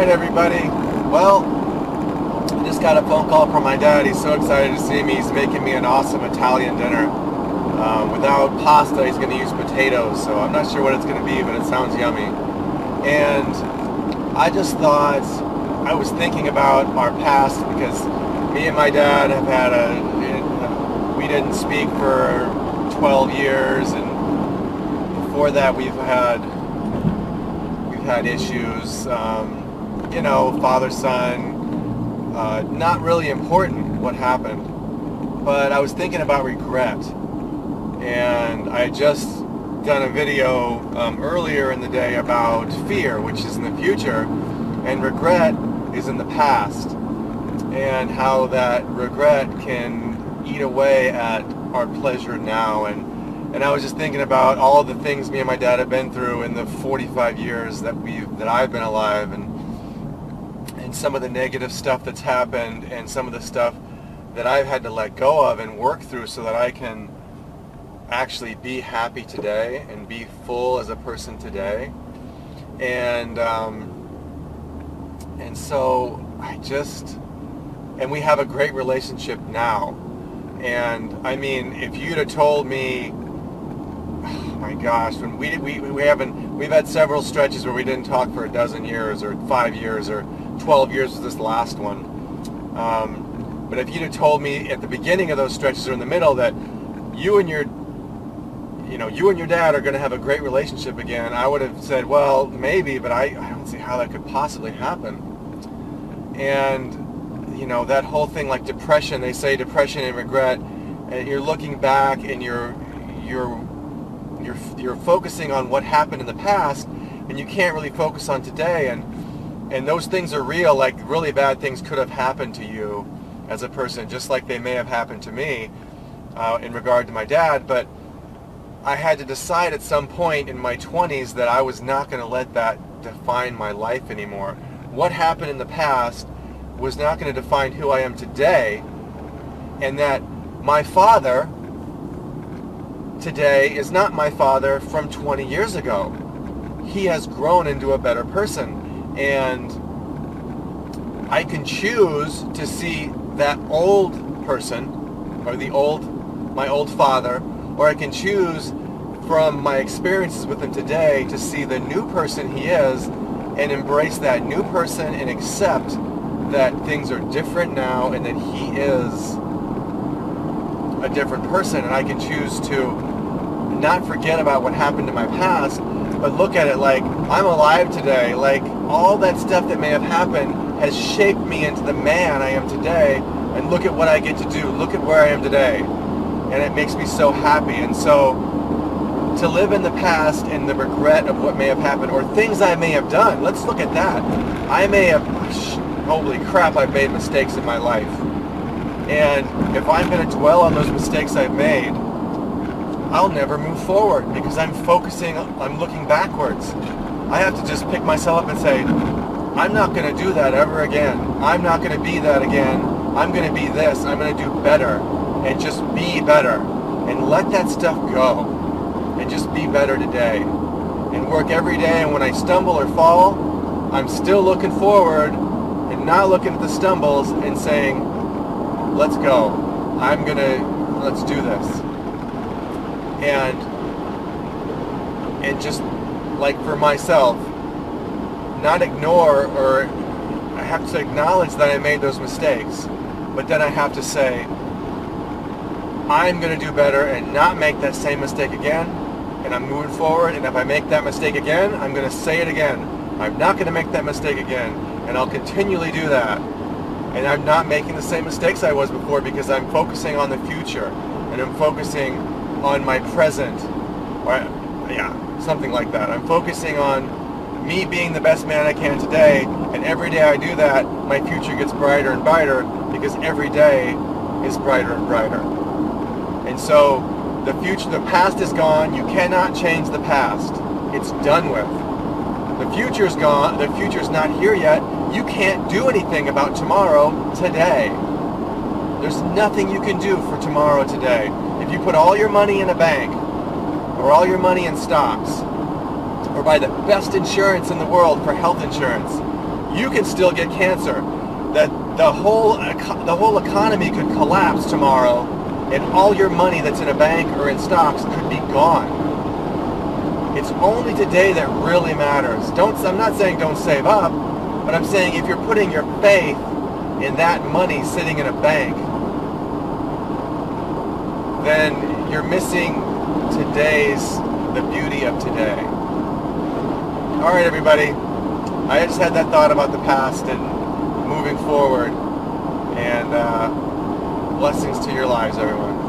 Alright everybody, well, I just got a phone call from my dad. He's so excited to see me. He's making me an awesome Italian dinner. Without pasta, he's going to use potatoes, so I'm not sure what it's going to be, but it sounds yummy. And I just thought, I was thinking about our past, because me and my dad have had we didn't speak for 12 years, and before that we've had issues, father-son, not really important what happened, but I was thinking about regret, and I had just done a video earlier in the day about fear, which is in the future, and regret is in the past, and how that regret can eat away at our pleasure now. And I was just thinking about all the things me and my dad have been through in the 45 years that I've been alive, and some of the negative stuff that's happened, and some of the stuff that I've had to let go of and work through so that I can actually be happy today and be full as a person today. And so we have a great relationship now. And I mean, if you'd have told me, oh my gosh, when we've had several stretches where we didn't talk for 12 years, or 5 years, or 12 years was this last one. But if you'd have told me at the beginning of those stretches or in the middle that you and your dad are going to have a great relationship again, I would have said, well, maybe, but I don't see how that could possibly happen. And that whole thing, like depression, they say depression and regret, and you're looking back and you're focusing on what happened in the past, and you can't really focus on today, and those things are real. Like, really bad things could have happened to you as a person, just like they may have happened to me in regard to my dad. But I had to decide at some point in my 20s that I was not going to let that define my life anymore. What happened in the past was not going to define who I am today, and that my father today is not my father from 20 years ago. He has grown into a better person, and I can choose to see that old person, or my old father, or I can choose from my experiences with him today to see the new person he is and embrace that new person and accept that things are different now and that he is a different person. And I can choose to not forget about what happened in my past, but look at it like I'm alive today. Like, all that stuff that may have happened has shaped me into the man I am today, and look at what I get to do. Look at where I am today. And it makes me so happy. And so to live in the past and the regret of what may have happened, or things I may have done, let's look at that. I may have, holy crap, I've made mistakes in my life. And if I'm going to dwell on those mistakes I've made, I'll never move forward, because I'm looking backwards. I have to just pick myself up and say, I'm not going to do that ever again. I'm not going to be that again. I'm going to be this. I'm going to do better, and just be better, and let that stuff go, and just be better today, and work every day. And when I stumble or fall, I'm still looking forward and not looking at the stumbles and saying, let's go. Let's do this. And just, like, for myself, not ignore, or I have to acknowledge that I made those mistakes, but then I have to say, I'm going to do better and not make that same mistake again, and I'm moving forward. And if I make that mistake again, I'm going to say it again. I'm not going to make that mistake again, and I'll continually do that. And I'm not making the same mistakes I was before, because I'm focusing on the future, and I'm focusing on my present, or something like that. I'm focusing on me being the best man I can today, and every day I do that, my future gets brighter and brighter, because every day is brighter and brighter. And so the past is gone. You cannot change the past. It's done with. The future's gone. The future's not here yet. You can't do anything about tomorrow today. There's nothing you can do for tomorrow today. If you put all your money in a bank, or all your money in stocks, or buy the best insurance in the world for health insurance, you can still get cancer. That the whole economy could collapse tomorrow, and all your money that's in a bank or in stocks could be gone. It's only today that really matters. I'm not saying don't save up, but I'm saying if you're putting your faith in that money sitting in a bank, then you're missing the beauty of today. All right, everybody. I just had that thought about the past and moving forward. And blessings to your lives, everyone.